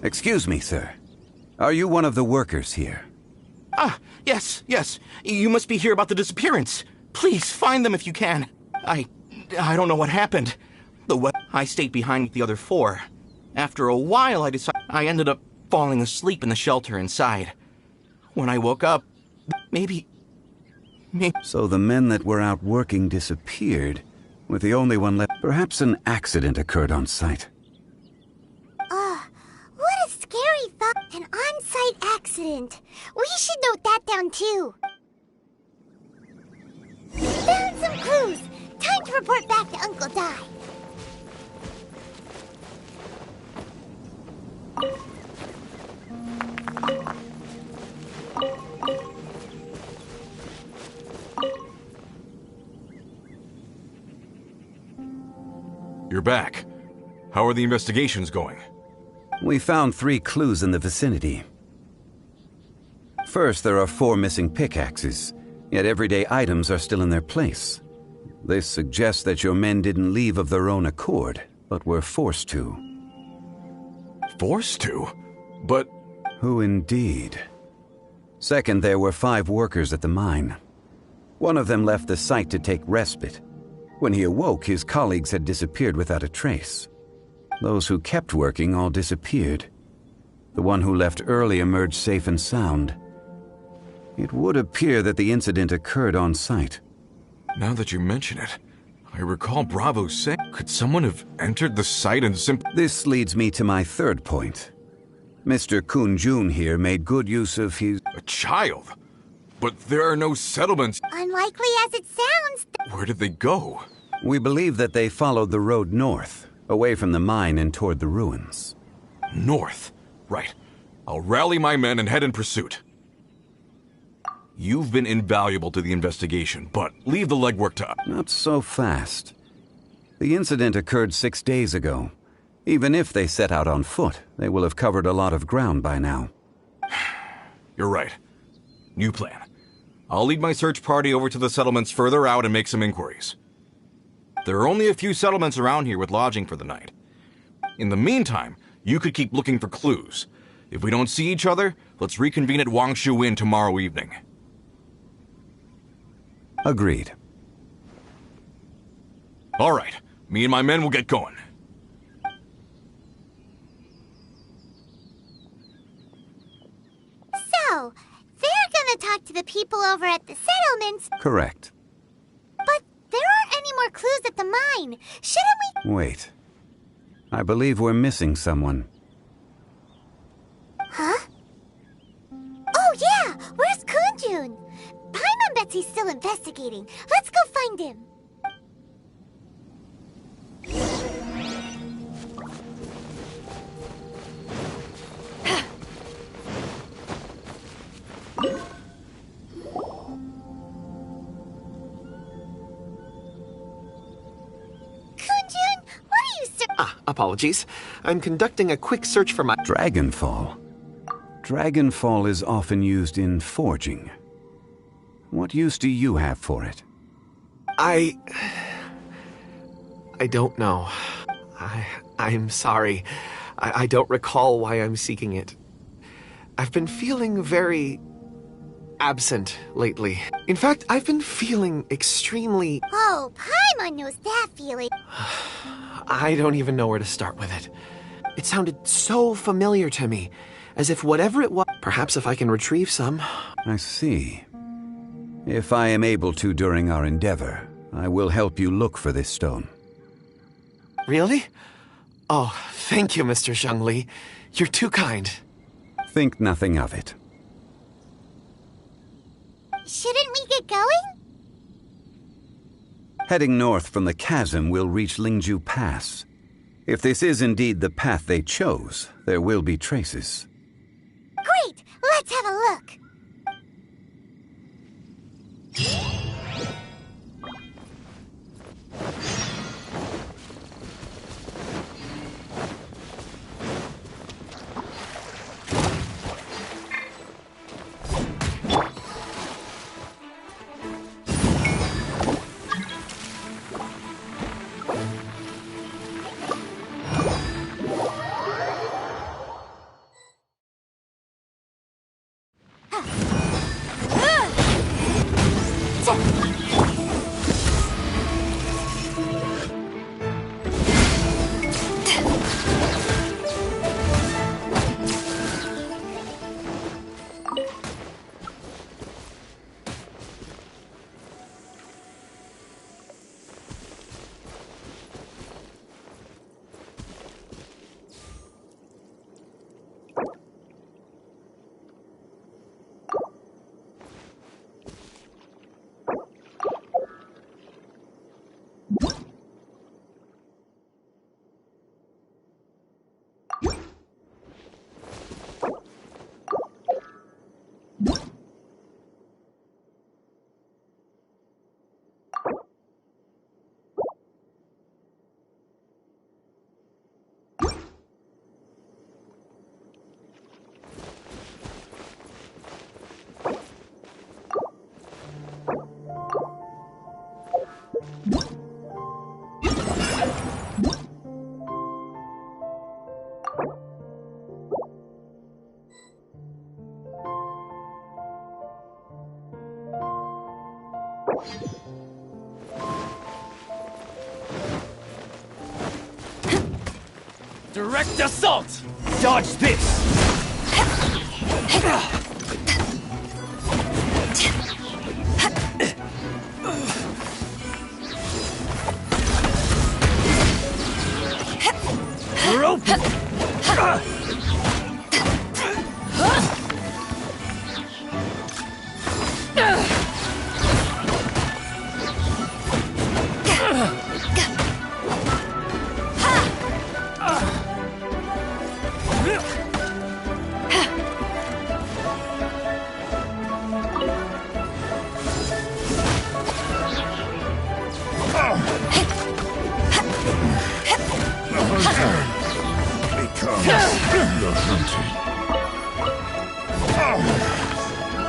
Excuse me, sir. Are you one of the workers here? Ah, yes. You must be here about the disappearance. Please, find them if you can. I don't know what happened. I stayed behind with the other 4. After a while, I ended up falling asleep in the shelter inside. When I woke up, maybe... So the men that were out working disappeared, with the only one left. Perhaps an accident occurred on site. What a scary thought. An on-site accident. We should note that down too. Found some clues. Time to report back to Uncle Di. You're back. How are the investigations going? We found 3 clues in the vicinity. First, there are 4 missing pickaxes, yet everyday items are still in their place. This suggests that your men didn't leave of their own accord, but were forced to. Forced to? But... Who indeed? Second, there were 5 workers at the mine. One of them left the site to take respite. When he awoke, his colleagues had disappeared without a trace. Those who kept working all disappeared. The one who left early emerged safe and sound. It would appear that the incident occurred on site. Now that you mention it, I recall Bravo saying, could someone have entered the site and simply... This leads me to my third point. Mr. Kun-jun here made good use of his... A child? But there are no settlements. Unlikely as it sounds. Where did they go? We believe that they followed the road north, away from the mine and toward the ruins. North? Right. I'll rally my men and head in pursuit. You've been invaluable to the investigation, but leave the legwork to us. Not so fast. The incident occurred 6 days ago. Even if they set out on foot, they will have covered a lot of ground by now. You're right. New plan. I'll lead my search party over to the settlements further out and make some inquiries. There are only a few settlements around here with lodging for the night. In the meantime, you could keep looking for clues. If we don't see each other, let's reconvene at Wangshu Inn tomorrow evening. Agreed. All right. Me and my men will get going. So, they're gonna talk to the people over at the settlements. Correct. But there aren't any more clues at the mine. Shouldn't we... Wait. I believe we're missing someone. Huh? Oh yeah! Where's Kunjun? Paimon bets he's still investigating. Let's go find him. Apologies. I'm conducting a quick search for my... Dragonfall. Dragonfall is often used in forging. What use do you have for it? I don't know. I'm sorry. I don't recall why I'm seeking it. I've been feeling very absent lately. In fact, I've been feeling extremely... Oh, Paimon knows that feeling. I don't even know where to start with it. It sounded so familiar to me, as if whatever it was... Perhaps if I can retrieve some... I see. If I am able to during our endeavor, I will help you look for this stone. Really? Oh, thank you, Mr. Zhongli. You're too kind. Think nothing of it. Shouldn't we get going? Heading north from the chasm, we'll reach Lingju Pass. If this is indeed the path they chose, there will be traces. Great! Let's have a look! Direct assault! Dodge this! You're open!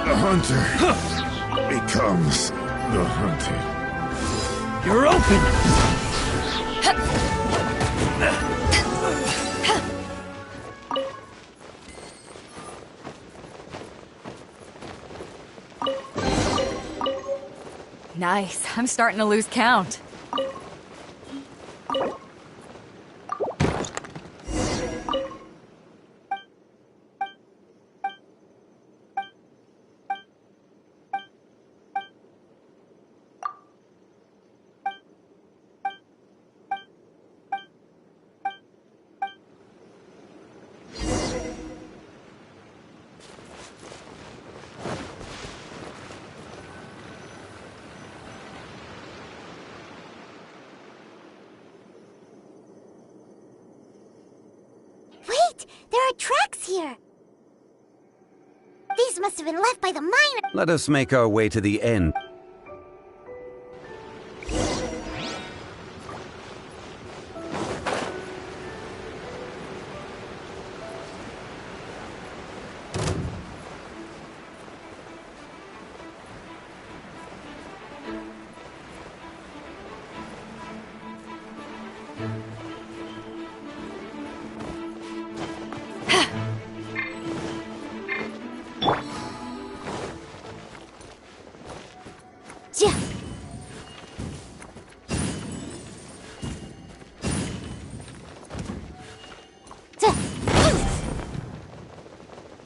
The hunter becomes the hunted. You're open! Nice. I'm starting to lose count. There are tracks here! These must have been left by the miner. Let us make our way to the end.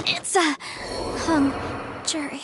It's jury.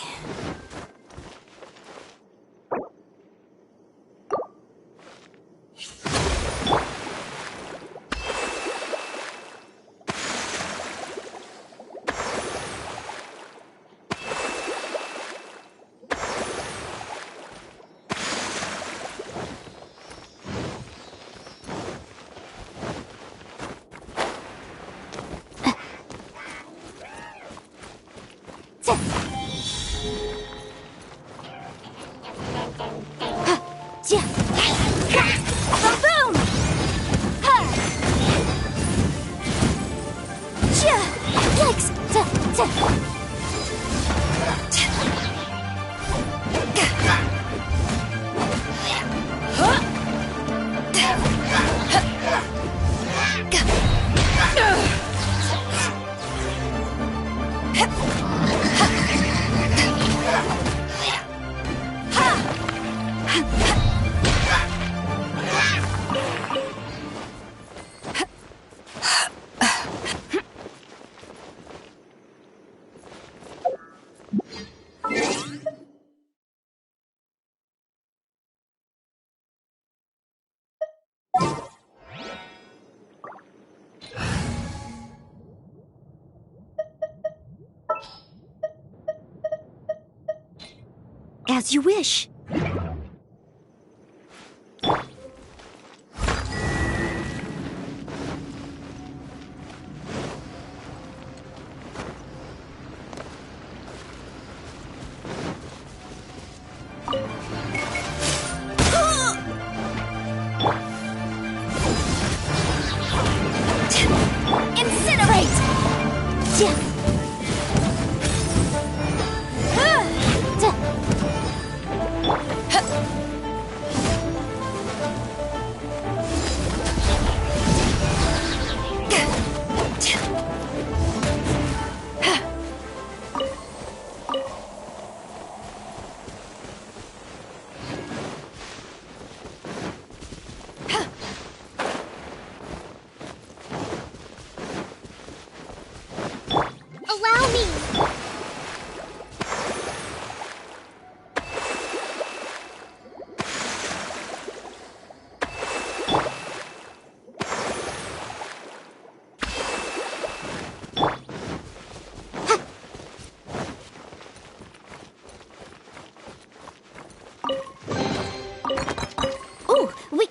As you wish.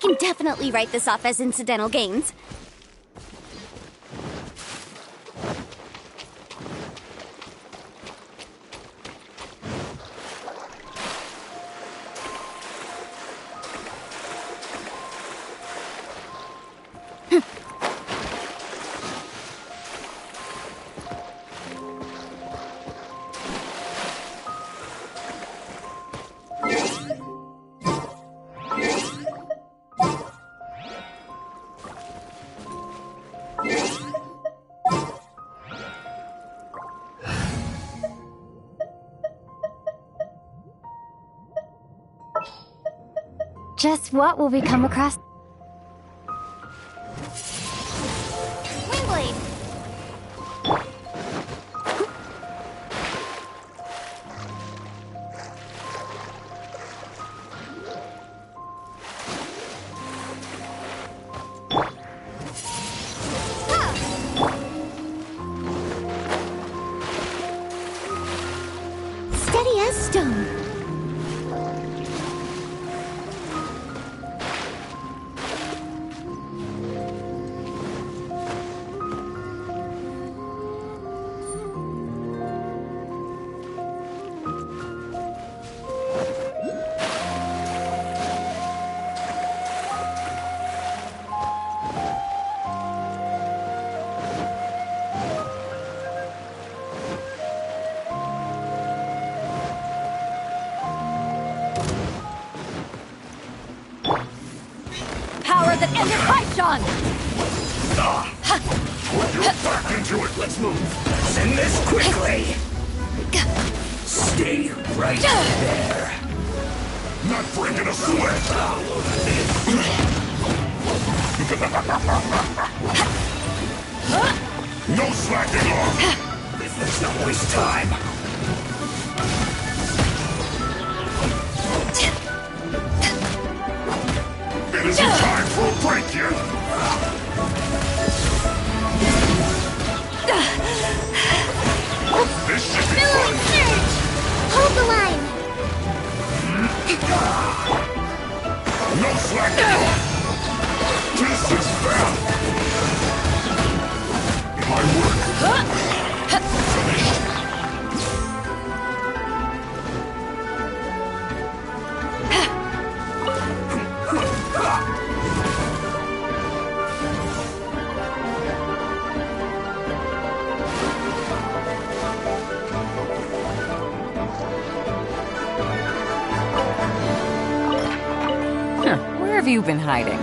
can definitely write this off as incidental gains. Just what will we come across? Windblade! Steady as stone. Power that ended Paishan! Put your back into it! Let's move. Send this quickly. Stay right there. Not breaking a sweat! No slacking off! Let's not waste time. It isn't time for a break yet! This should be fun! Billowing surge! Hold the line! No slacking off! This is bad! My work finished. Where have you been hiding?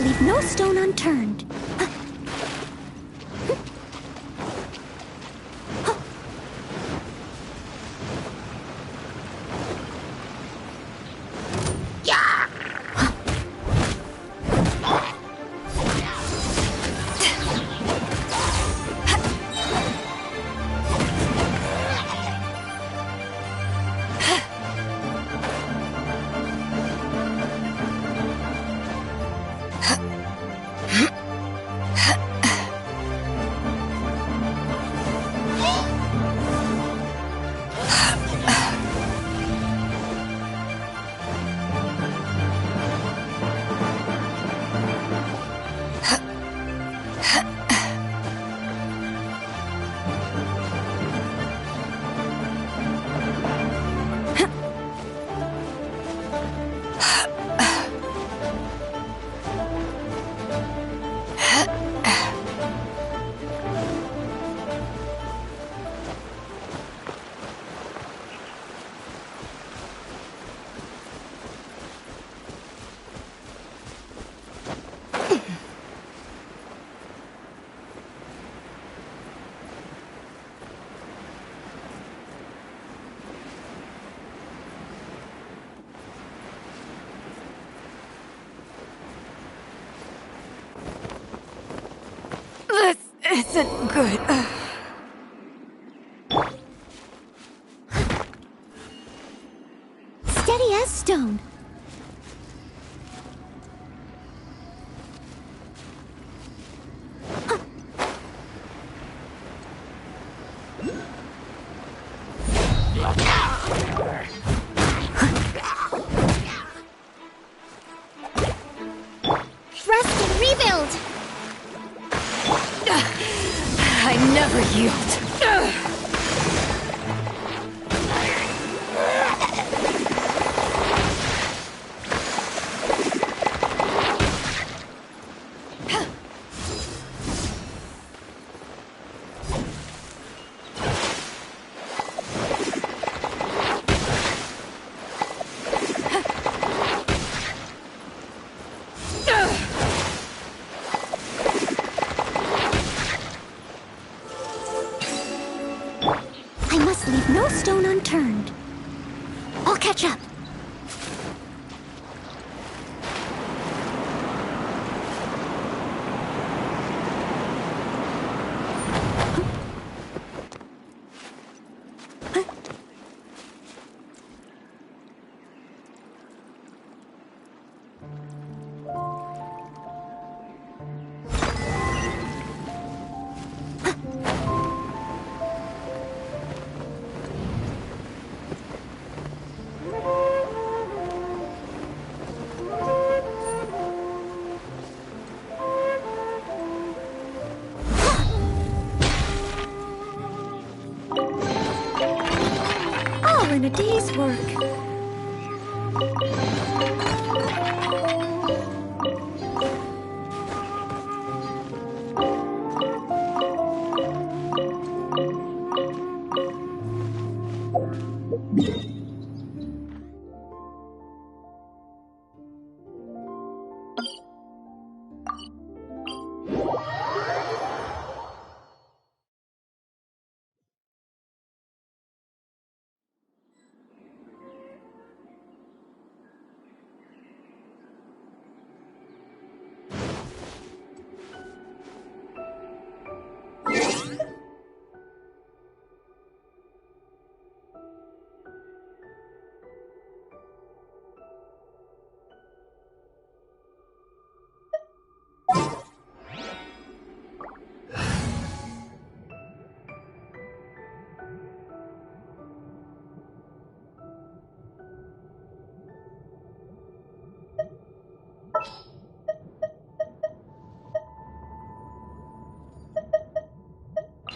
leave no stone unturned. This isn't good. Steady as stone. Rest and rebuild. I never yield. I must leave no stone unturned. I'll catch up. All in a day's work.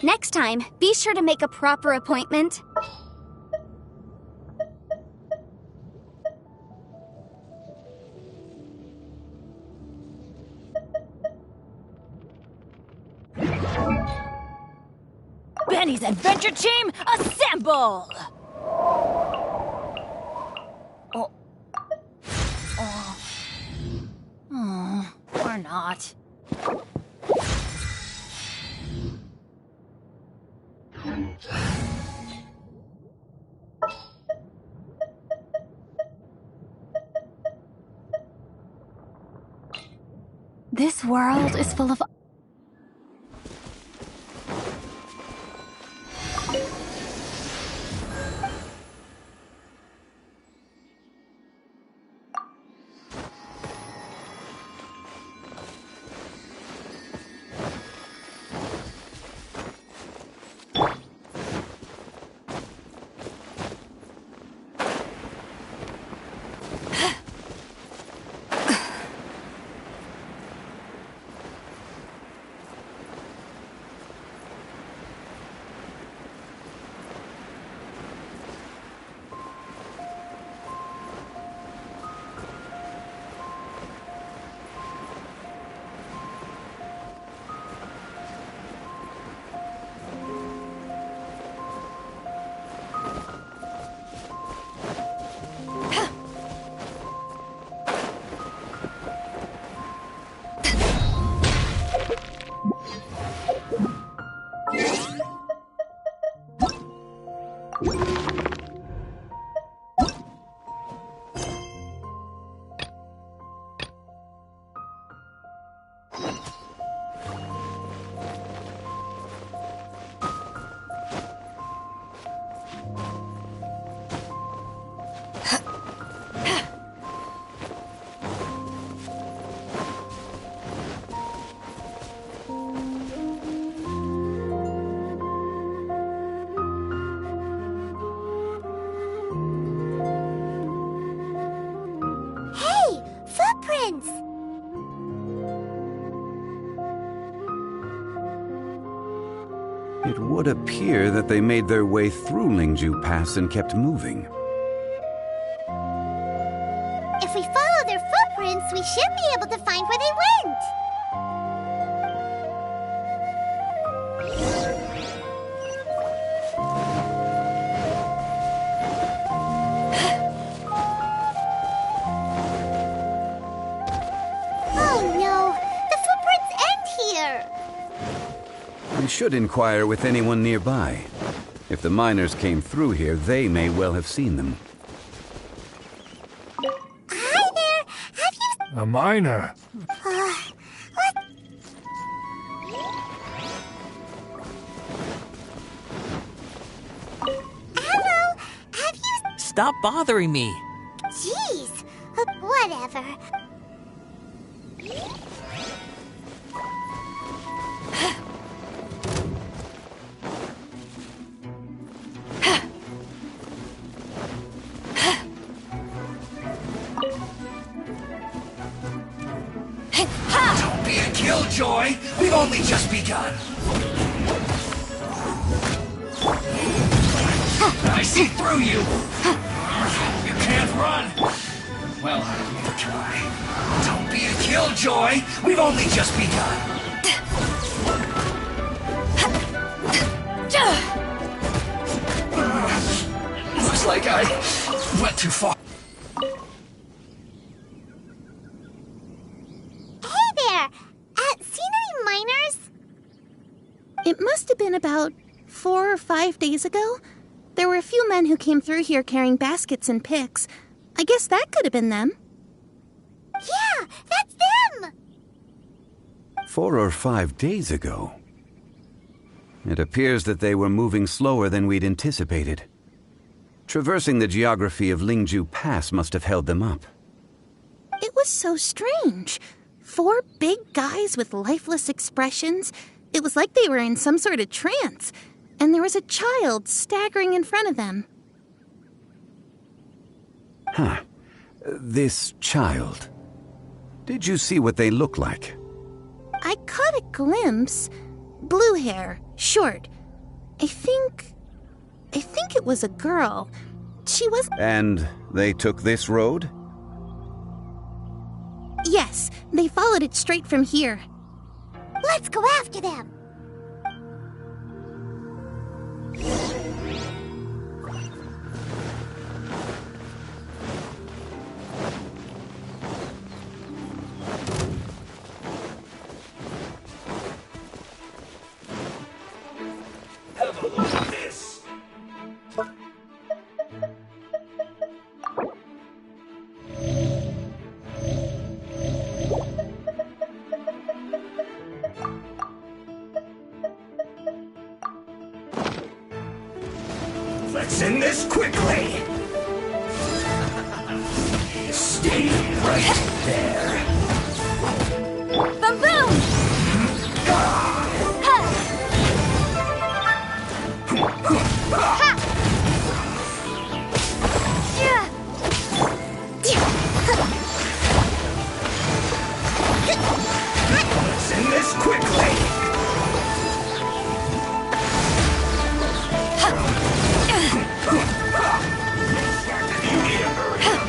Next time, be sure to make a proper appointment. Benny's adventure team, assemble! We're not not. This world is full of... It would appear that they made their way through Lingju Pass and kept moving. If we follow their footprints, we should be able to find where they went. Oh no! The footprints end here! We should inquire with anyone nearby. If the miners came through here, they may well have seen them. Hi there! Have you... A miner. What? Hello? Have you... Stop bothering me. Jeez. Whatever. Don't be a killjoy! We've only just begun! I see through you! You can't run! Well, neither can I. Don't be a killjoy! We've only just begun! Looks like I went too far. Hey there! Seen any miners? It must have been about 4 or 5 days ago. There were a few men who came through here carrying baskets and picks. I guess that could have been them. Yeah, that's them! 4 or 5 days ago. It appears that they were moving slower than we'd anticipated. Traversing the geography of Lingju Pass must have held them up. It was so strange. 4 big guys with lifeless expressions. It was like they were in some sort of trance. And there was a child staggering in front of them. Huh. This child. Did you see what they look like? I caught a glimpse. Blue hair, short. I think it was a girl. She was... And they took this road? Yes, they followed it straight from here. Let's go after them! This. Let's end this quickly. Stay right there. Boom boom! Let's end this quickly. You need to hurry up.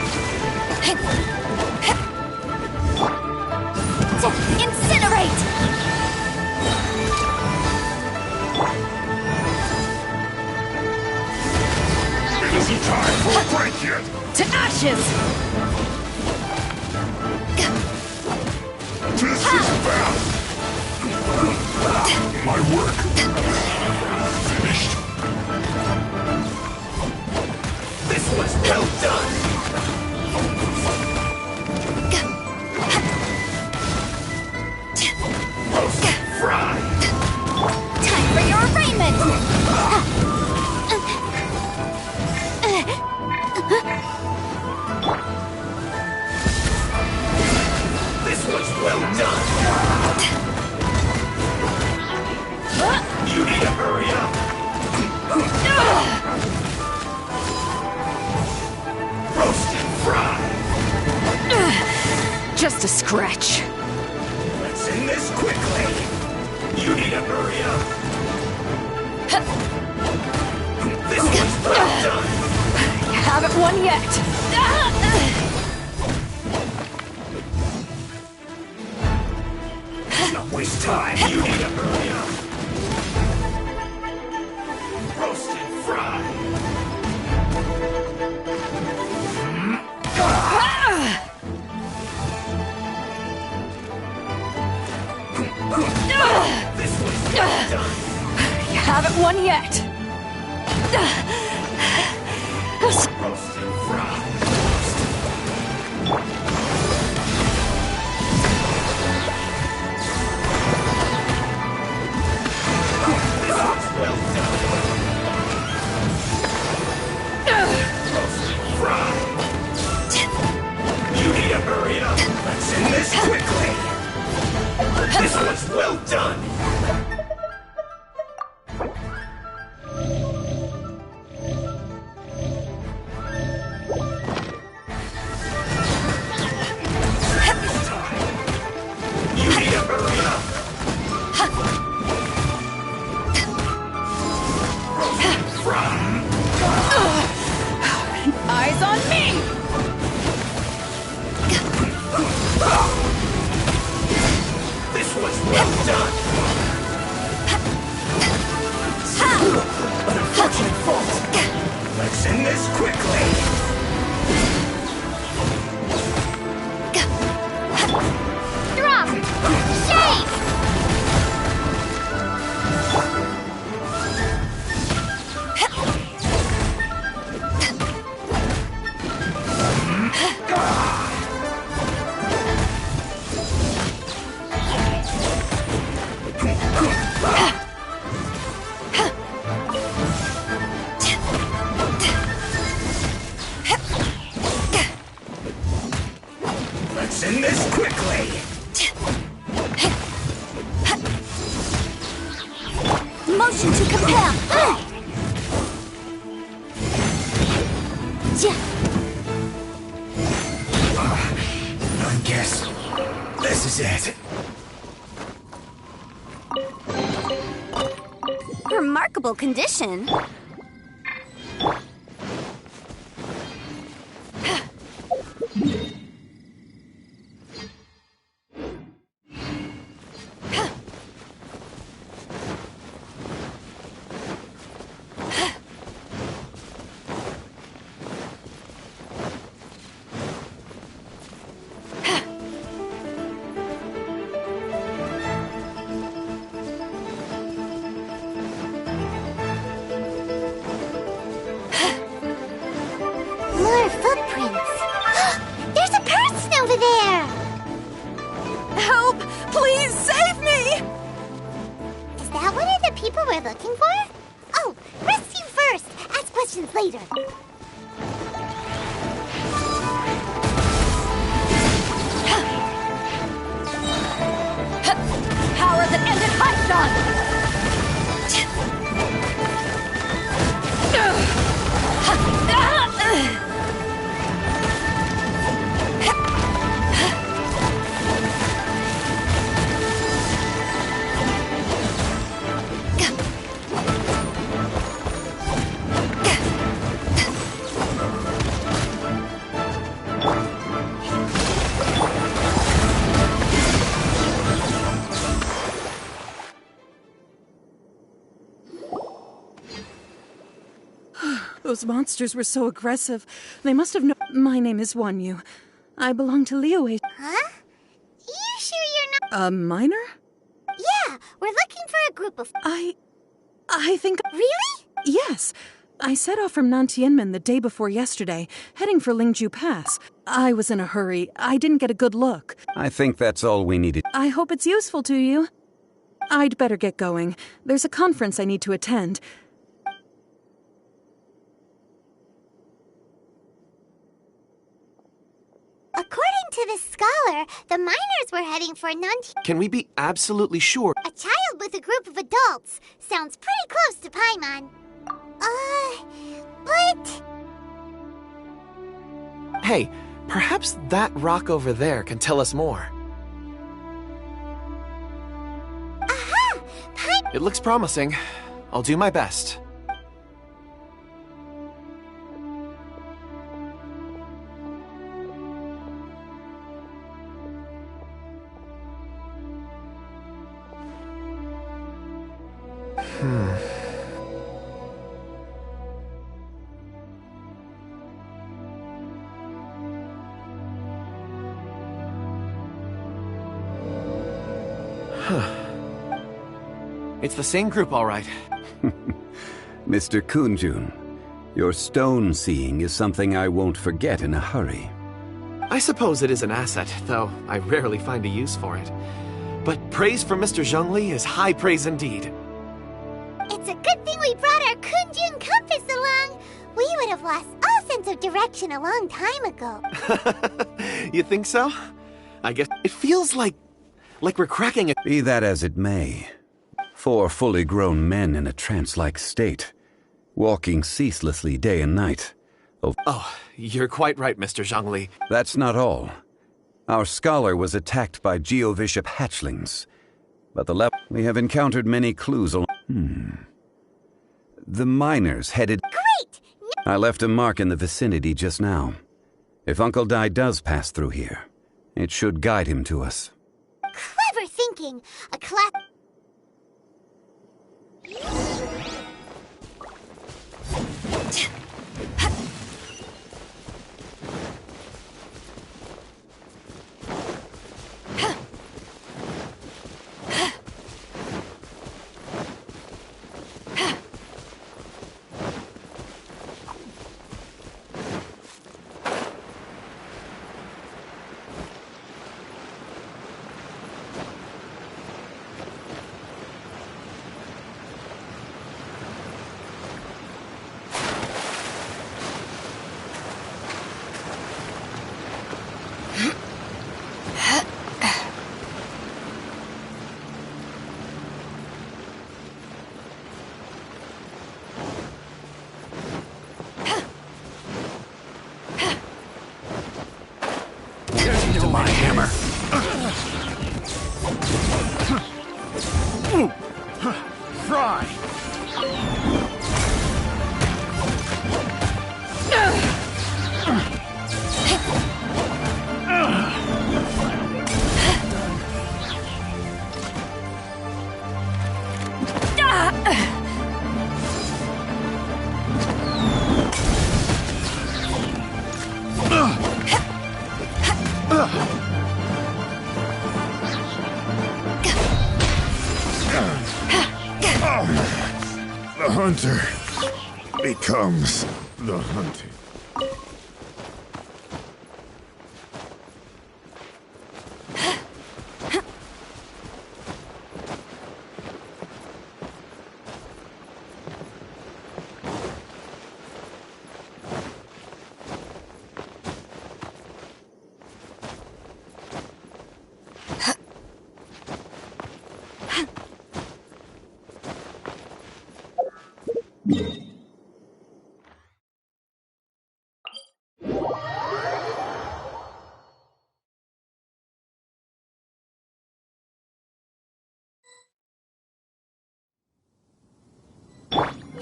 Incinerate! It isn't time for a break yet. To ashes! This is bad. My work finished. This was well done. Roast and fry. Time for your arraignment! This was well done. You need to hurry up. Roast and fry. Just a scratch. Let's end this quickly. You need to hurry up. This was well done. You haven't won yet. Let's not waste time. You need to hurry up. Roast and fry. This was well done. You haven't won yet. Roast and fry. This was well done. Roast and fry. You need to hurry up. Let's end this quickly. This was well done. You need to hurry up. Roast and fry. Eyes on me! This was well done. An unfortunate fault. Let's end this quickly. Drop! Shake! Let's end this quickly. Motion to compel! I guess this is it. Remarkable condition. we're looking for? Oh, rescue first! Ask questions later. Power that ended Python! Those monsters were so aggressive. They must have known. My name is Wanyu. I belong to Liyue. Huh? You sure you're not... A minor? Yeah, we're looking for a group of... I think... Really? Yes. I set off from Nantianmen the day before yesterday, heading for Lingju Pass. I was in a hurry. I didn't get a good look. I think that's all we needed. I hope it's useful to you. I'd better get going. There's a conference I need to attend. According to this scholar, the miners were heading for Nanti... Can we be absolutely sure? A child with a group of adults. Sounds pretty close to Paimon. But... Hey, perhaps that rock over there can tell us more. Aha! It looks promising. I'll do my best. It's the same group, all right. Mr. Kunjun, your stone seeing is something I won't forget in a hurry. I suppose it is an asset, though I rarely find a use for it. But praise from Mr. Zhongli is high praise indeed. It's a good thing we brought our Kunjun compass along. We would have lost all sense of direction a long time ago. You think so? I guess it feels like we're cracking a... Be that as it may, 4 fully grown men in a trance-like state, walking ceaselessly day and night. Oh, you're quite right, Mr. Zhongli. That's not all. Our scholar was attacked by Geovishap hatchlings, but we have encountered many clues along... The miners headed... Great! I left a mark in the vicinity just now. If Uncle Dai does pass through here, it should guide him to us. Clever thinking. A class... My hammer. Fry. The hunter becomes the hunted.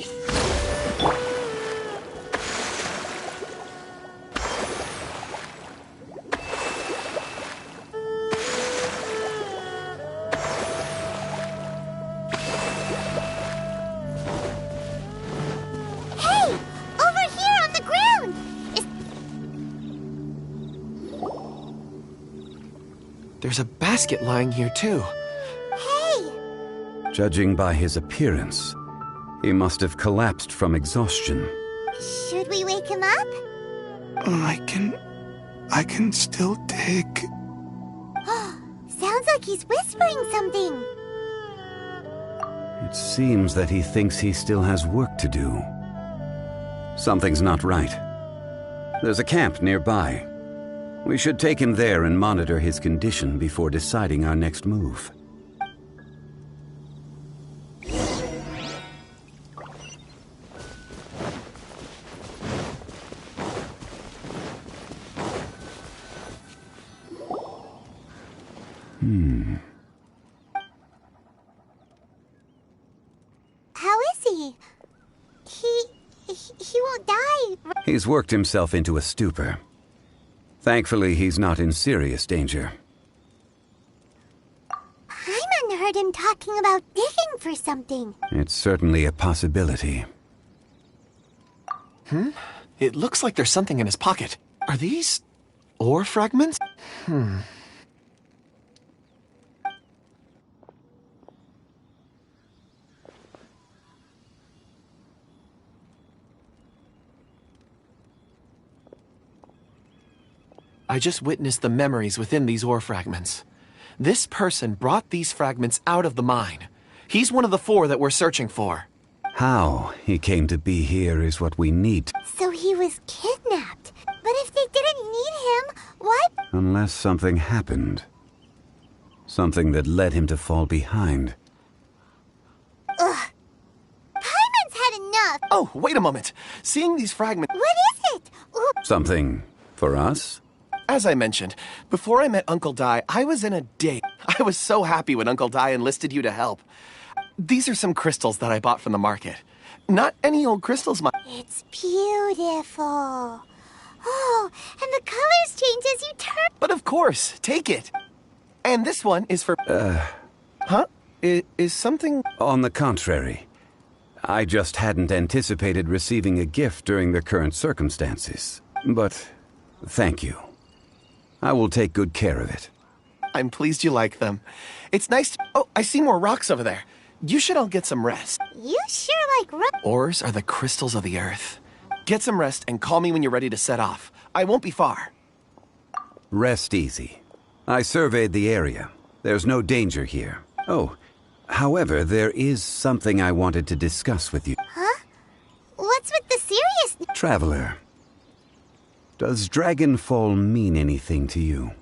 Hey! Over here on the ground! There's a basket lying here, too. Hey! Judging by his appearance, he must have collapsed from exhaustion. Should we wake him up? I can still dig. Sounds like he's whispering something. It seems that he thinks he still has work to do. Something's not right. There's a camp nearby. We should take him there and monitor his condition before deciding our next move. How is he? He won't die. He's worked himself into a stupor. Thankfully, he's not in serious danger. Paimon heard him talking about digging for something. It's certainly a possibility. It looks like there's something in his pocket. Are these ore fragments? I just witnessed the memories within these ore fragments. This person brought these fragments out of the mine. He's one of the 4 that we're searching for. How he came to be here is what we need. So he was kidnapped. But if they didn't need him, why? Unless something happened. Something that led him to fall behind. Ugh. Paimon's had enough. Oh, wait a moment. Seeing these fragments... What is it? Ooh. Something for us? As I mentioned, before I met Uncle Dai, I was in a daze. I was so happy when Uncle Dai enlisted you to help. These are some crystals that I bought from the market. Not any old crystals, It's beautiful. Oh, and the colors change as you turn. But of course, take it. And this one is for... Huh? Is something... On the contrary. I just hadn't anticipated receiving a gift during the current circumstances. But thank you. I will take good care of it. I'm pleased you like them. It's nice to... Oh, I see more rocks over there. You should all get some rest. You sure like rock. Ores are the crystals of the earth. Get some rest and call me when you're ready to set off. I won't be far. Rest easy. I surveyed the area. There's no danger here. Oh, however, there is something I wanted to discuss with you. Huh? What's with the serious... Traveler, does Dragonfall mean anything to you?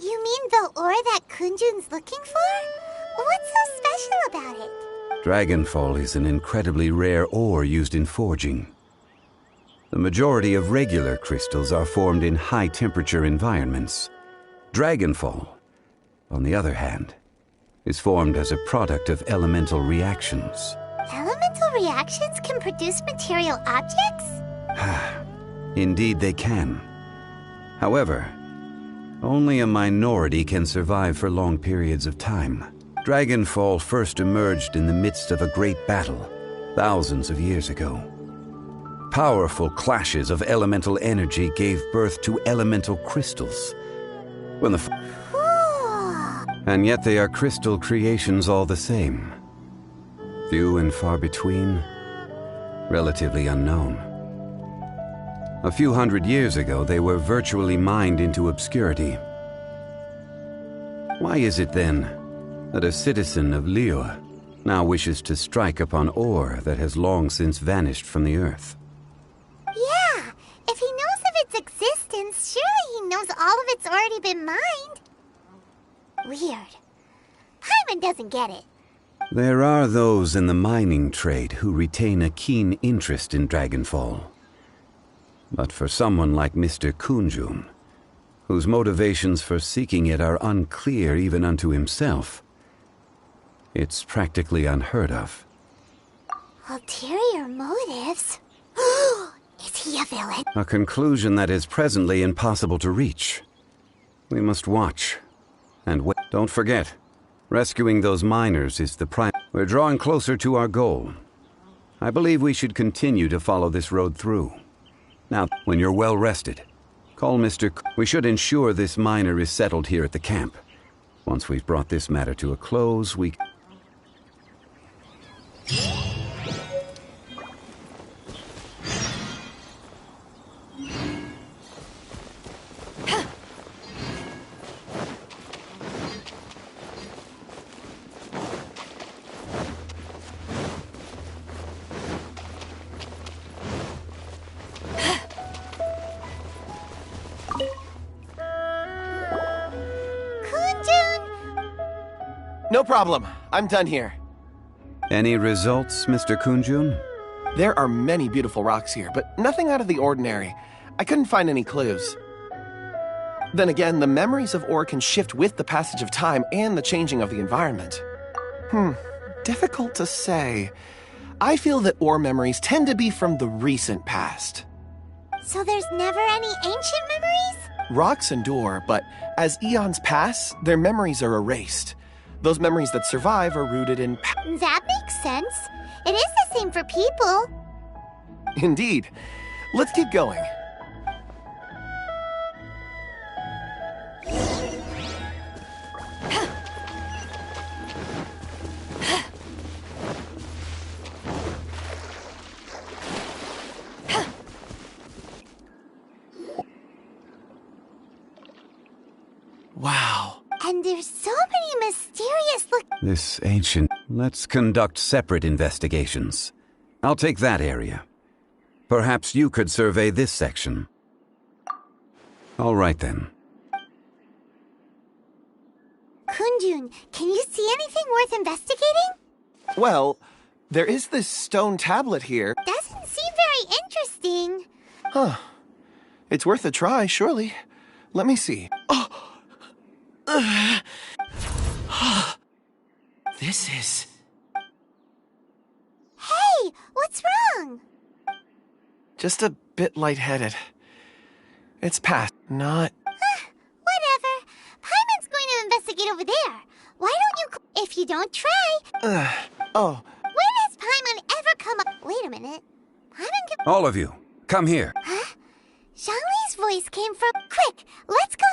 You mean the ore that Kunjun's looking for? What's so special about it? Dragonfall is an incredibly rare ore used in forging. The majority of regular crystals are formed in high-temperature environments. Dragonfall, on the other hand, is formed as a product of elemental reactions. Elemental reactions can produce material objects? Indeed they can. However, only a minority can survive for long periods of time. Dragonfall first emerged in the midst of a great battle, thousands of years ago. Powerful clashes of elemental energy gave birth to elemental crystals. And yet they are crystal creations all the same. Few and far between, relatively unknown. A few hundred years ago, they were virtually mined into obscurity. Why is it then that a citizen of Liyue now wishes to strike upon ore that has long since vanished from the earth? Yeah, if he knows of its existence, surely he knows all of it's already been mined. Weird. Paimon doesn't get it. There are those in the mining trade who retain a keen interest in Dragonfall. But for someone like Mr. Kunjun, whose motivations for seeking it are unclear even unto himself, it's practically unheard of. Ulterior motives? Is he a villain? A conclusion that is presently impossible to reach. We must watch. And wait. Don't forget, rescuing those miners is the prime. We're drawing closer to our goal. I believe we should continue to follow this road through. Now, when you're well rested, call Mr. We should ensure this miner is settled here at the camp. Once we've brought this matter to a close, we... No problem. I'm done here. Any results, Mr. Kunjun? There are many beautiful rocks here, but nothing out of the ordinary. I couldn't find any clues. Then again, the memories of ore can shift with the passage of time and the changing of the environment. Difficult to say. I feel that ore memories tend to be from the recent past. So there's never any ancient memories? Rocks endure, but as eons pass, their memories are erased. Those memories that survive are rooted in... That makes sense. It is the same for people. Indeed. Let's keep going. Wow. And there's so many mysterious This ancient... Let's conduct separate investigations. I'll take that area. Perhaps you could survey this section. All right, then. Kunjun, can you see anything worth investigating? Well, there is this stone tablet here. Doesn't seem very interesting. Huh. It's worth a try, surely. Let me see. This is... Hey, what's wrong? just a bit lightheaded. It's past, not... Whatever. Paimon's going to investigate over there. Why don't you... If you don't try... Oh. When has Paimon ever come up... Wait a minute. Paimon can... All of you, come here. Huh? Zhongli's voice came from... Quick, let's go...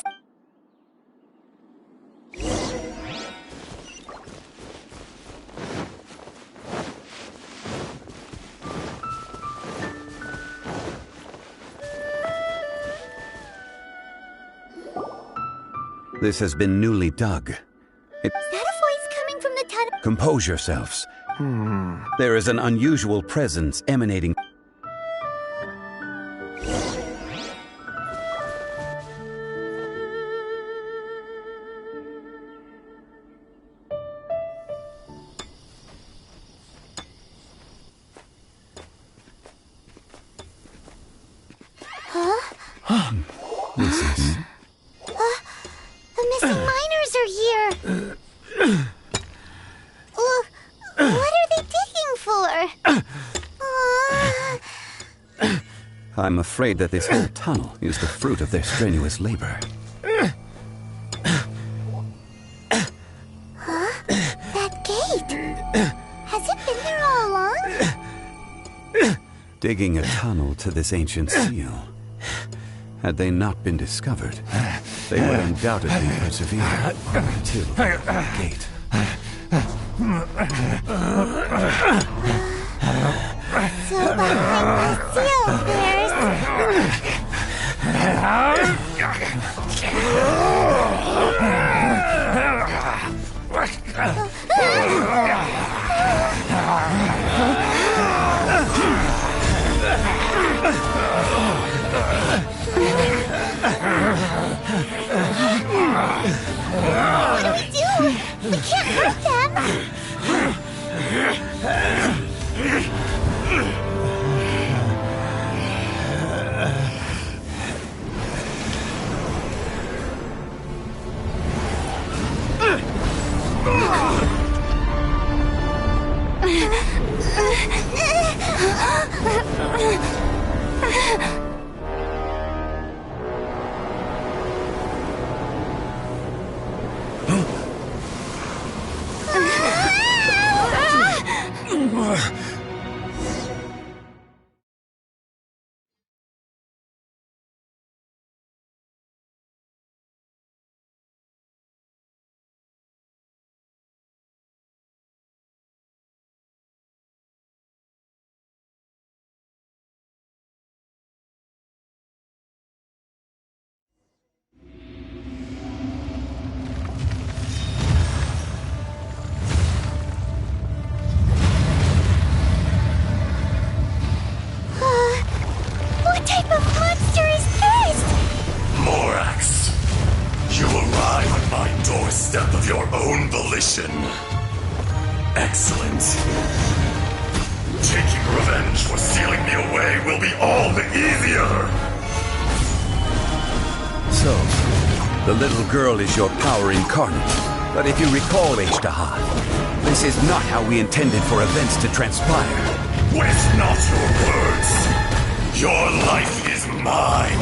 This has been newly dug. Is that a voice coming from the tunnel? Compose yourselves. There is an unusual presence emanating. This is... The missing miners are here. What are they digging for? I'm afraid that this whole tunnel is the fruit of their strenuous labor. That gate. Has it been there all along? Digging a tunnel to this ancient seal. Had they not been discovered, they would undoubtedly persevere until the gate. So behind the seal there's... What do we do? We can't hurt them. What type of monster is this? Morax, you arrive at my doorstep of your own volition. Excellent. Taking revenge for stealing me away will be all the easier. So, the little girl is your power incarnate. But if you recall, Ishtaha, this is not how we intended for events to transpire. Waste not your words. Your life is mine.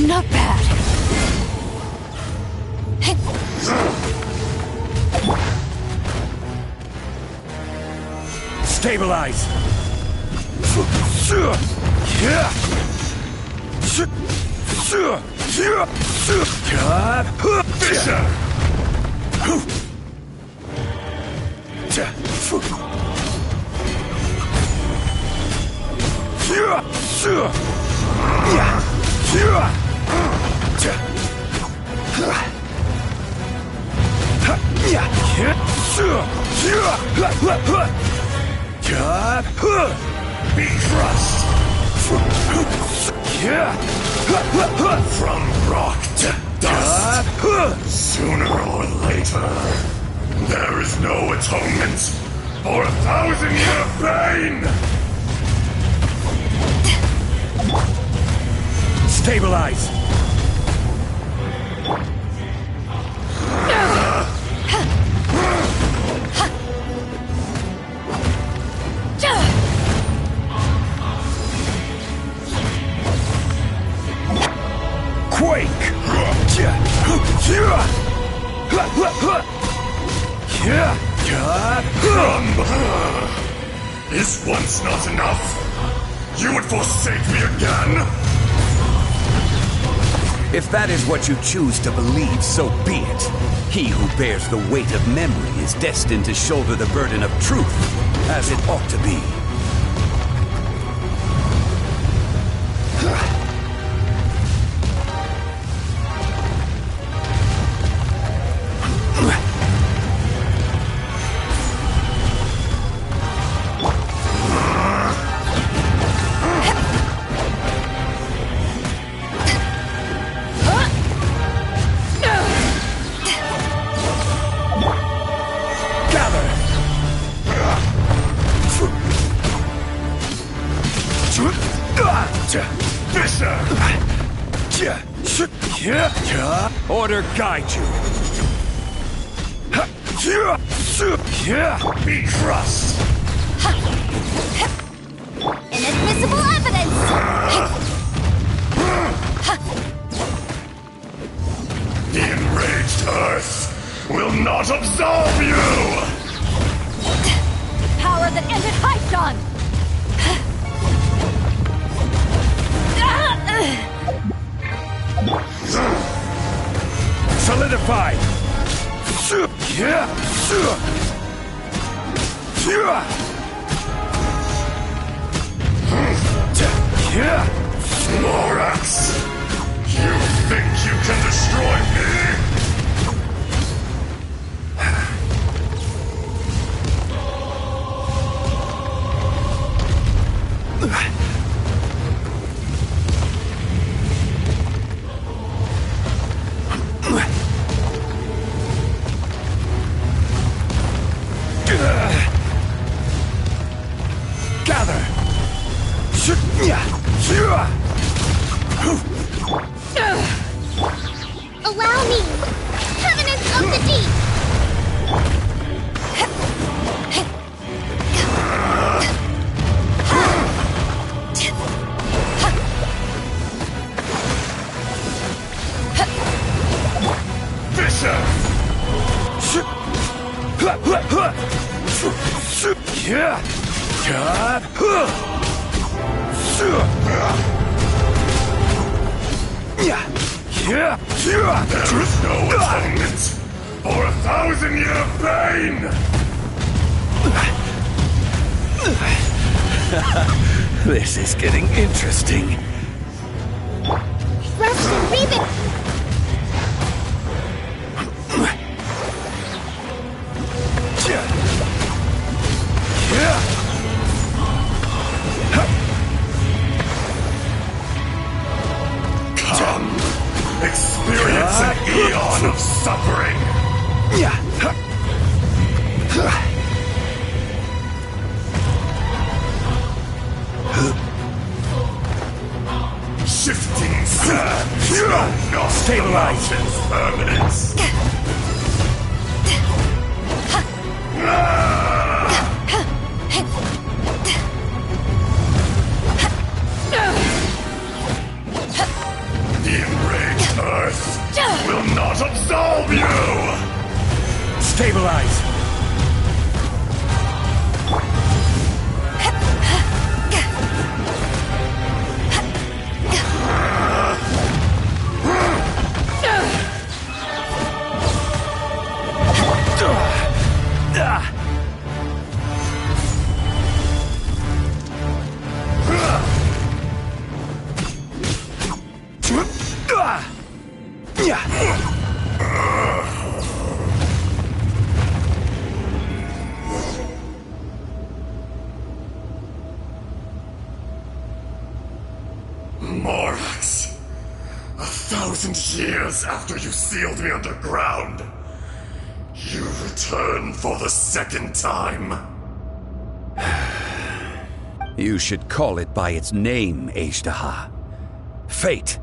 Not bad. Stabilize! Fisher! Be crushed! From rock to dust! Sooner or later, there is no atonement for 1,000-year pain! Stabilize! Quake! Is once not enough? You would forsake me again? If that is what you choose to believe, so be it. He who bears the weight of memory is destined to shoulder the burden of truth, as it ought to be. Order guide you. Be crushed. Inadmissible evidence! The enraged Earth will not absolve you! Power that ended Hypton! Solidify! Morax! You think you can destroy me? Gather! There is no atonement for 1,000-year pain! This is getting interesting. Rust and Reven! Come, experience an eon of suffering! Shifting sands, not Stabilize. the mountain's permanence. The enraged earth will not absolve you! Stabilize. Morax, 1,000 years after you sealed me underground, you return for the second time. You should call it by its name, Azhdaha. Fate.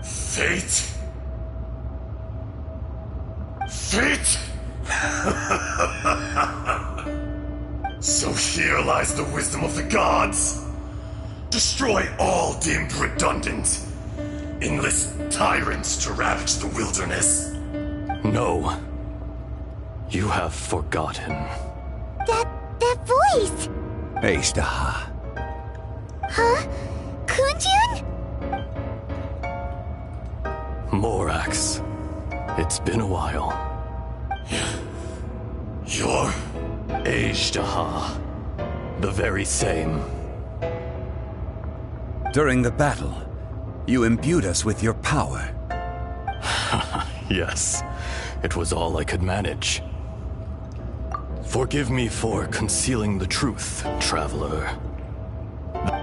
Fate? Fate? So here lies the wisdom of the gods. Destroy all deemed redundant. Enlist tyrants to ravage the wilderness. No. You have forgotten. That voice! Azhdaha. Huh? Kunjun? Morax. It's been a while. You're... Azhdaha. The very same. During the battle, you imbued us with your power. Yes. It was all I could manage. Forgive me for concealing the truth, traveler.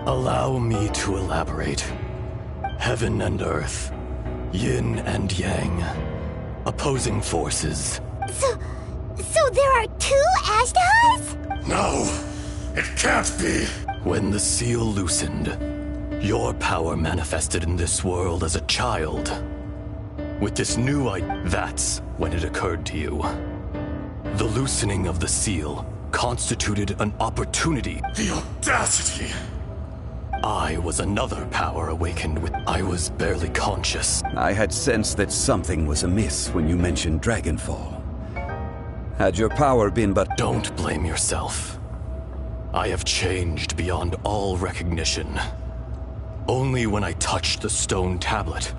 Allow me to elaborate. Heaven and earth, yin and yang, opposing forces. So there are two Azhdahas? No! It can't be! When the seal loosened, your power manifested in this world as a child. With this new that's when it occurred to you. The loosening of the seal constituted an opportunity. The audacity! I was another power awakened with... I was barely conscious. I had sensed that something was amiss when you mentioned Dragonfall. Had your power been but... Don't blame yourself. I have changed beyond all recognition. Only when I touched the stone tablet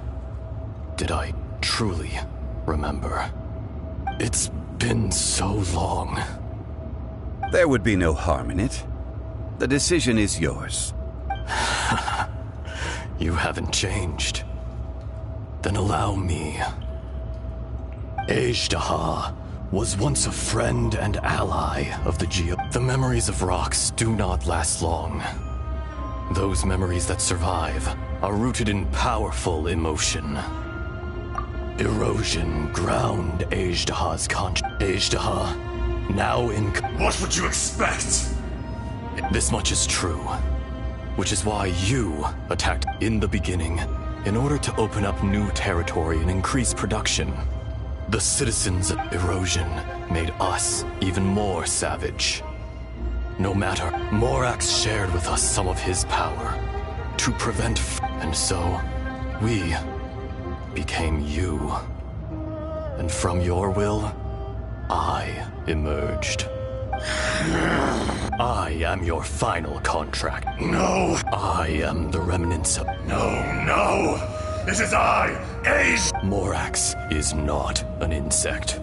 did I truly remember. It's been so long. There would be no harm in it. The decision is yours. You haven't changed. Then allow me. Azhdaha was once a friend and ally of the The memories of rocks do not last long. Those memories that survive are rooted in powerful emotion. Erosion ground Azhdaha's conscience. Azhdaha, now in... What would you expect? This much is true. Which is why you attacked in the beginning, in order to open up new territory and increase production. The citizens of Erosion made us even more savage. No matter, Morax shared with us some of his power to prevent and so we became you. And from your will, I emerged. I am your final contract. No! I am the remnants of... No! This is I, Age! Morax is not an insect.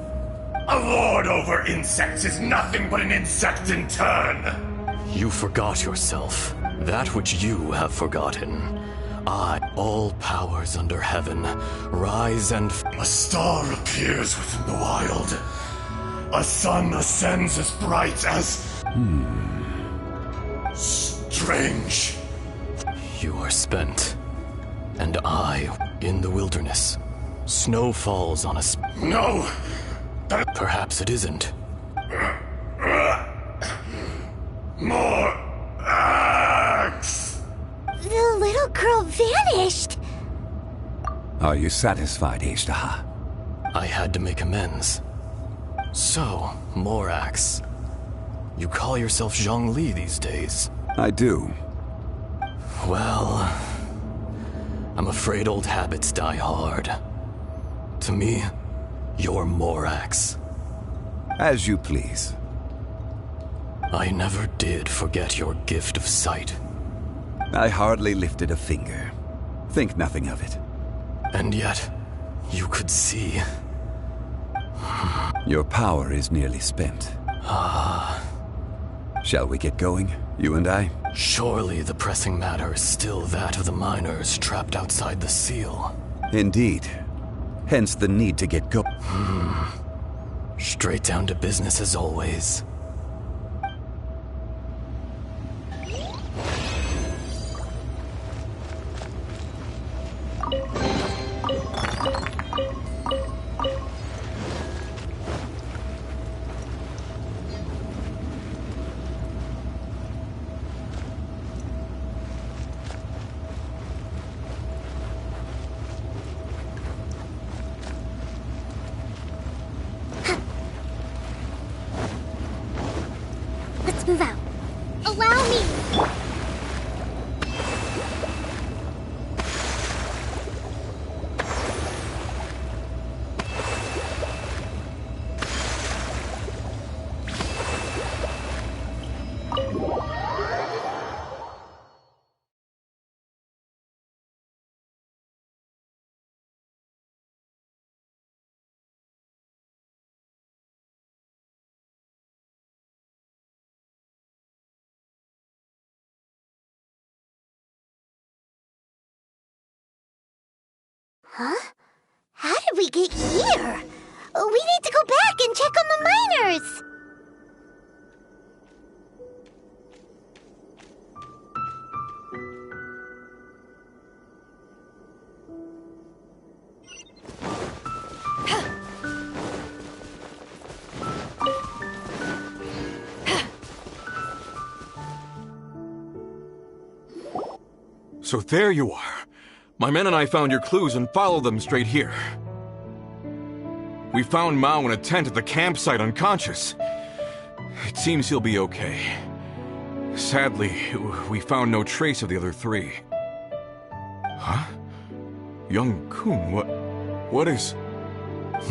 A lord over insects is nothing but an insect in turn! You forgot yourself. That which you have forgotten. All powers under heaven, rise and... A star appears within the wild. A sun ascends as bright as... Strange. You are spent. And I, in the wilderness. Snow falls on us. No! Perhaps it isn't. More axe! The little girl vanished! Are you satisfied, Ishtaha? I had to make amends. So, Morax, you call yourself Zhongli these days? I do. Well, I'm afraid old habits die hard. To me, you're Morax. As you please. I never did forget your gift of sight. I hardly lifted a finger. Think nothing of it. And yet, you could see. Your power is nearly spent. Shall we get going, you and I? Surely the pressing matter is still that of the miners trapped outside the seal. Indeed. Hence the need to get going. Straight down to business as always. Let's move out. Allow me! Huh? How did we get here? We need to go back and check on the miners! So there you are. My men and I found your clues and followed them straight here. We found Mao in a tent at the campsite unconscious. It seems he'll be okay. Sadly, we found no trace of the other three. Huh? Young Kun, what is...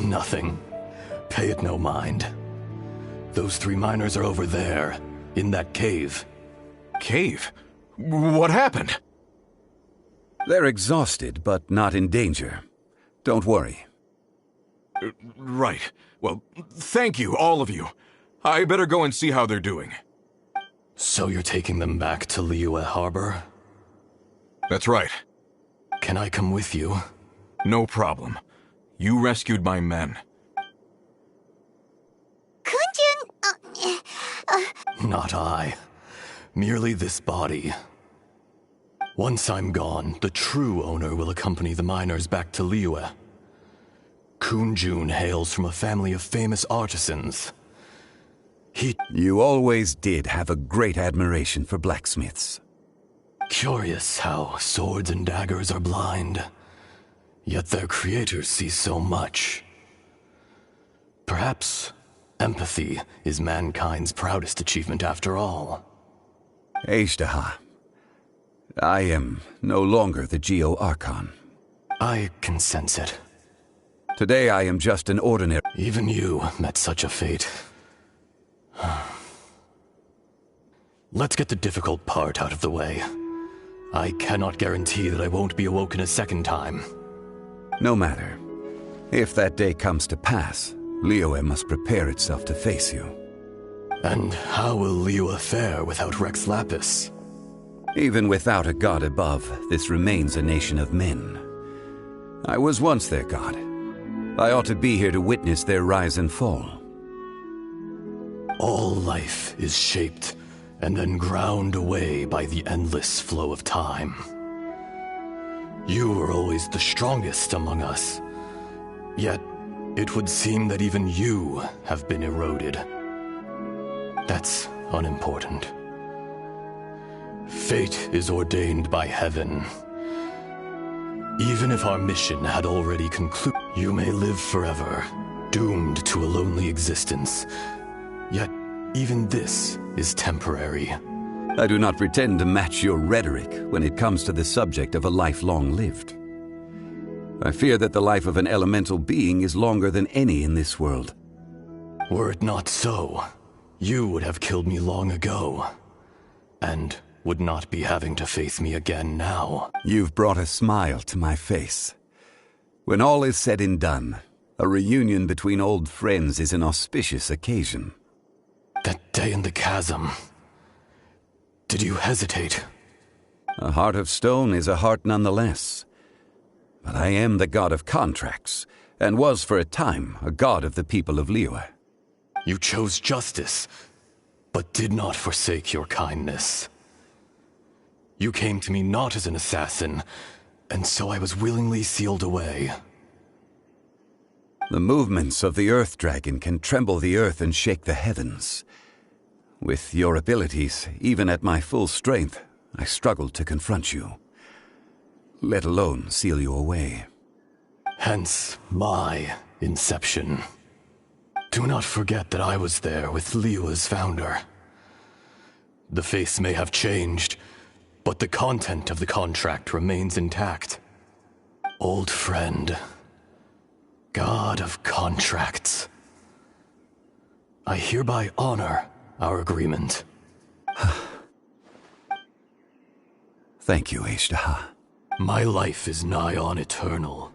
Nothing. Pay it no mind. Those three miners are over there, in that cave. Cave? What happened? They're exhausted, but not in danger. Don't worry. Right. Well, thank you, all of you. I better go and see how they're doing. So you're taking them back to Liyue Harbor? That's right. Can I come with you? No problem. You rescued my men. Kunjun... Not I. Merely this body. Once I'm gone, the true owner will accompany the miners back to Liyue. Kunjun hails from a family of famous artisans. You always did have a great admiration for blacksmiths. Curious how swords and daggers are blind, yet their creators see so much. Perhaps empathy is mankind's proudest achievement after all. Ishtaha, I am no longer the Geo-Archon. I can sense it. Today I am just an ordinary... Even you met such a fate. Let's get the difficult part out of the way. I cannot guarantee that I won't be awoken a second time. No matter. If that day comes to pass, Liyue must prepare itself to face you. And how will Liyue fare without Rex Lapis? Even without a god above, this remains a nation of men. I was once their god. I ought to be here to witness their rise and fall. All life is shaped and then ground away by the endless flow of time. You were always the strongest among us, yet it would seem that even you have been eroded. That's unimportant. Fate is ordained by heaven. Even if our mission had already concluded, you may live forever, doomed to a lonely existence. Yet, even this is temporary. I do not pretend to match your rhetoric when it comes to the subject of a life long lived. I fear that the life of an elemental being is longer than any in this world. Were it not so, you would have killed me long ago, and would not be having to face me again now. You've brought a smile to my face. When all is said and done, a reunion between old friends is an auspicious occasion. That day in the chasm, did you hesitate? A heart of stone is a heart nonetheless. But I am the god of contracts, and was for a time a god of the people of Liyue. You chose justice, but did not forsake your kindness. You came to me not as an assassin, and so I was willingly sealed away. The movements of the Earth Dragon can tremble the earth and shake the heavens. With your abilities, even at my full strength, I struggled to confront you, let alone seal you away. Hence my inception. Do not forget that I was there with Liyue's founder. The face may have changed, but the content of the contract remains intact. Old friend, god of contracts, I hereby honor our agreement. Thank you, Ashtaha. My life is nigh on eternal.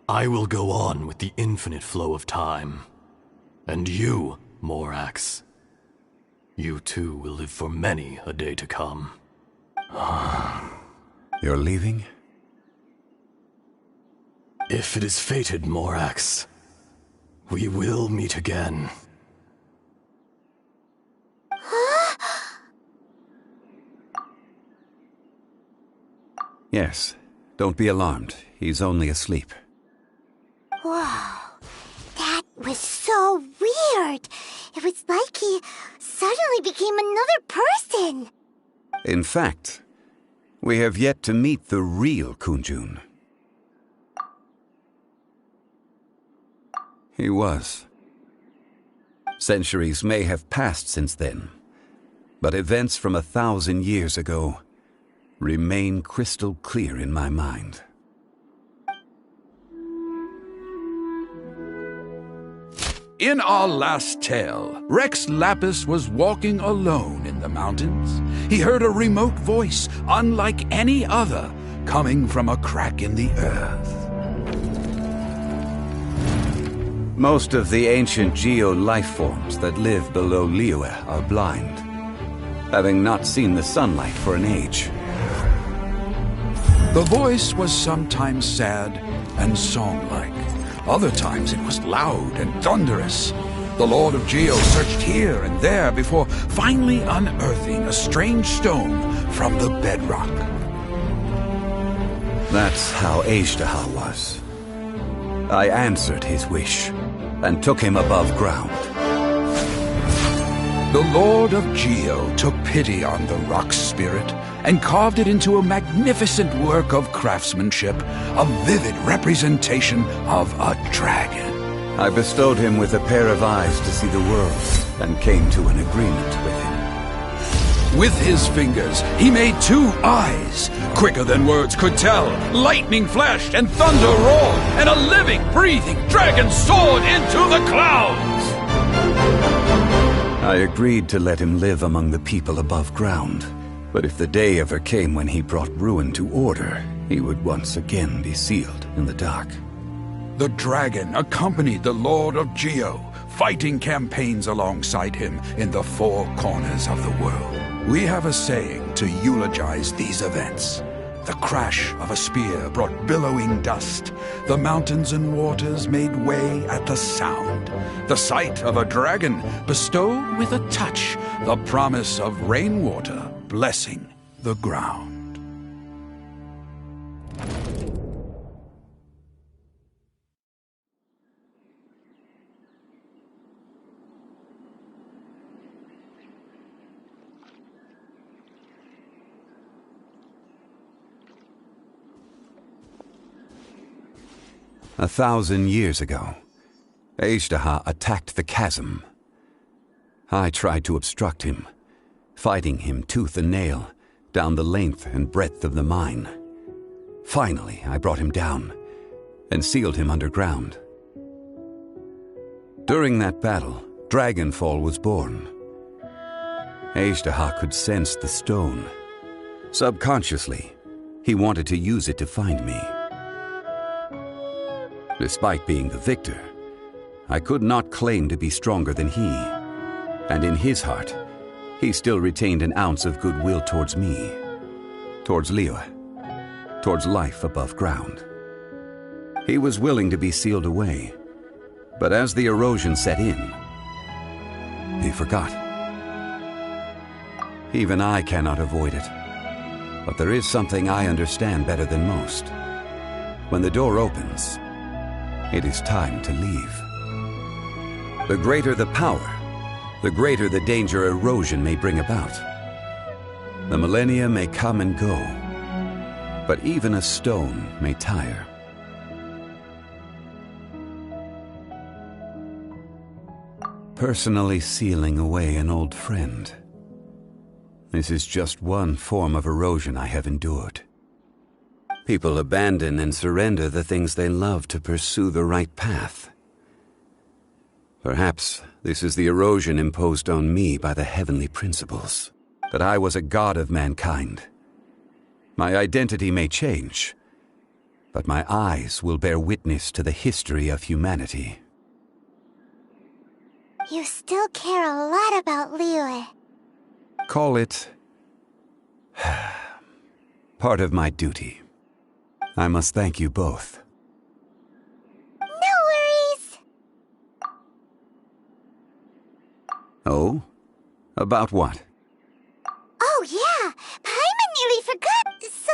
I will go on with the infinite flow of time. And you, Morax, you too will live for many a day to come. You're leaving? If it is fated, Morax, we will meet again. Yes. Don't be alarmed. He's only asleep. Whoa. That was so weird. It was like he suddenly became another person. In fact, we have yet to meet the real Kunjun. He was. Centuries may have passed since then, but events from 1,000 years ago remain crystal clear in my mind. In our last tale, Rex Lapis was walking alone in the mountains. He heard a remote voice, unlike any other, coming from a crack in the earth. Most of the ancient geo-life forms that live below Liyue are blind, having not seen the sunlight for an age. The voice was sometimes sad and song-like. Other times it was loud and thunderous. The Lord of Geo searched here and there before finally unearthing a strange stone from the bedrock. That's how Ashtaha was. I answered his wish and took him above ground. The Lord of Geo took pity on the rock spirit and carved it into a magnificent work of craftsmanship, a vivid representation of a dragon. I bestowed him with a pair of eyes to see the world and came to an agreement with him. With his fingers, he made 2 eyes, quicker than words could tell. Lightning flashed and thunder roared, and a living, breathing dragon soared into the clouds. I agreed to let him live among the people above ground. But if the day ever came when he brought ruin to order, he would once again be sealed in the dark. The dragon accompanied the Lord of Geo, fighting campaigns alongside him in the four corners of the world. We have a saying to eulogize these events. The crash of a spear brought billowing dust. The mountains and waters made way at the sound. The sight of a dragon bestowed with a touch the promise of rainwater blessing the ground. A 1,000 years ago, Ejdaha attacked the chasm. I tried to obstruct him, fighting him tooth and nail down the length and breadth of the mine. Finally, I brought him down and sealed him underground. During that battle, Dragonfall was born. Ejdaha could sense the stone. Subconsciously, he wanted to use it to find me. Despite being the victor, I could not claim to be stronger than he, and in his heart, he still retained an ounce of goodwill towards me, towards Liyue, towards life above ground. He was willing to be sealed away, but as the erosion set in, he forgot. Even I cannot avoid it, but there is something I understand better than most. When the door opens, it is time to leave. The greater the power, the greater the danger erosion may bring about. The millennia may come and go, but even a stone may tire. Personally sealing away an old friend. This is just one form of erosion I have endured. People abandon and surrender the things they love to pursue the right path. Perhaps this is the erosion imposed on me by the heavenly principles, that I was a god of mankind. My identity may change, but my eyes will bear witness to the history of humanity. You still care a lot about Liyue. Call it part of my duty. I must thank you both. No worries! Oh? About what? Oh yeah, Paimon nearly forgot. So,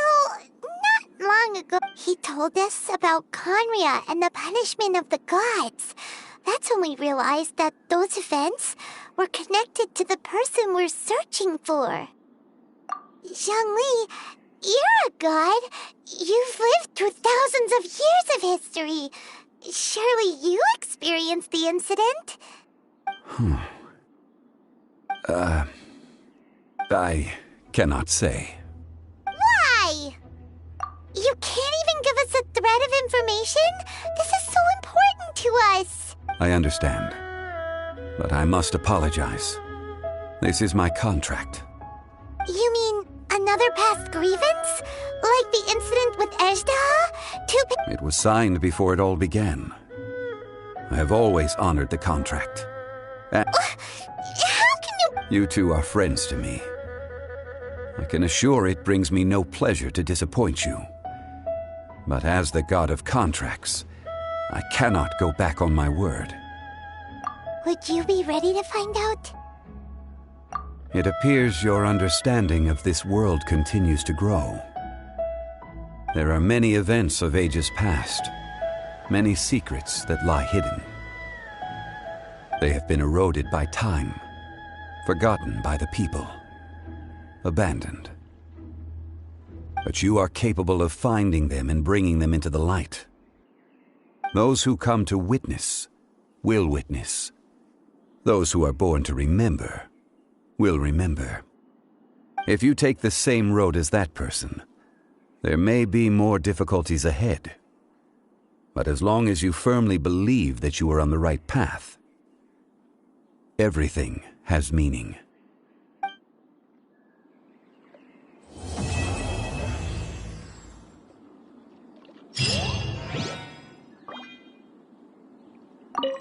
not long ago, he told us about Conria and the punishment of the gods. That's when we realized that those events were connected to the person we're searching for. Zhongli, you're a god. You've lived through thousands of years of history. Surely you experienced the incident? I cannot say. Why? You can't even give us a thread of information? This is so important to us. I understand, but I must apologize. This is my contract. You mean another past grievance? Like the incident with Ejdaha? It was signed before it all began. I have always honored the contract. How can you... You two are friends to me. I can assure it brings me no pleasure to disappoint you. But as the god of contracts, I cannot go back on my word. Would you be ready to find out? It appears your understanding of this world continues to grow. There are many events of ages past, many secrets that lie hidden. They have been eroded by time, forgotten by the people, abandoned. But you are capable of finding them and bringing them into the light. Those who come to witness will witness. Those who are born to remember will remember. If you take the same road as that person, there may be more difficulties ahead. But as long as you firmly believe that you are on the right path, everything has meaning.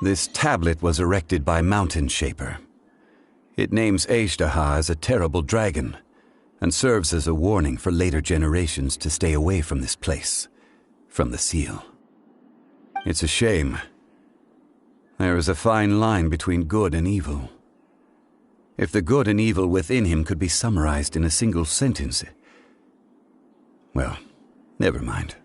This tablet was erected by Mountain Shaper. It names Ejderha as a terrible dragon, and serves as a warning for later generations to stay away from this place, from the seal. It's a shame. There is a fine line between good and evil. If the good and evil within him could be summarized in a single sentence... Well, never mind.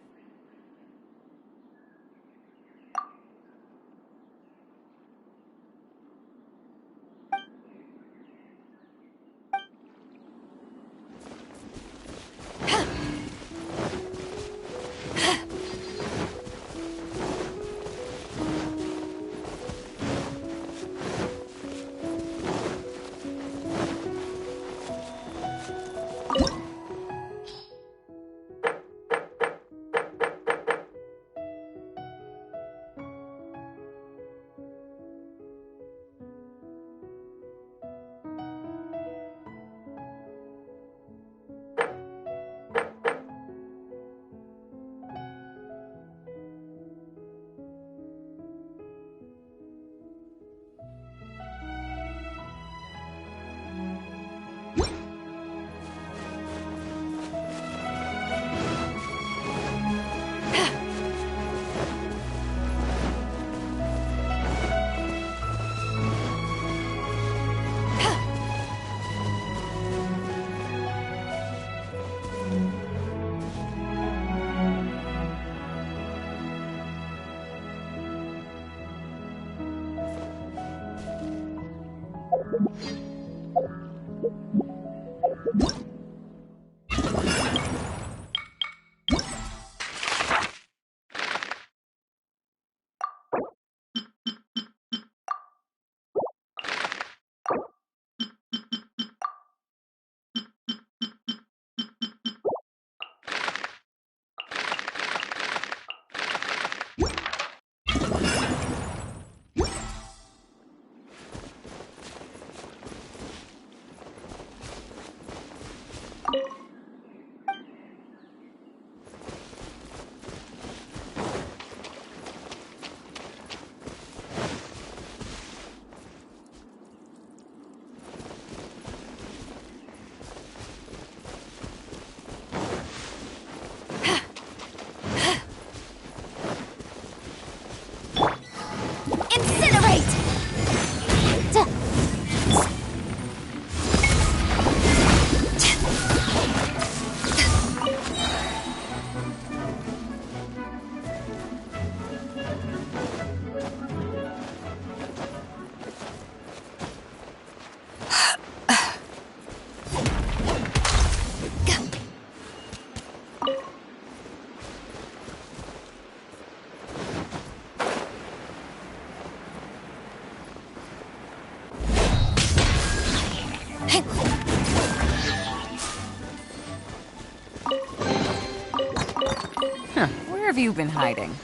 Where have you been hiding?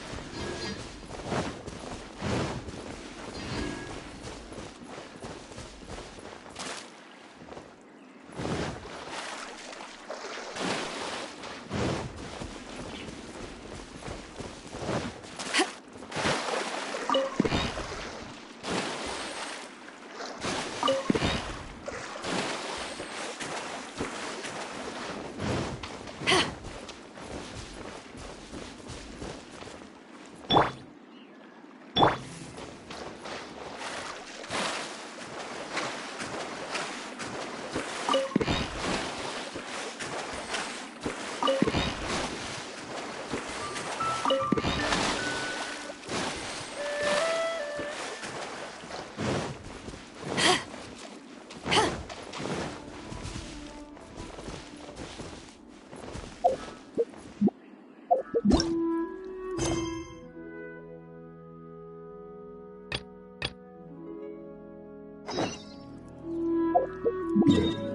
Yeah.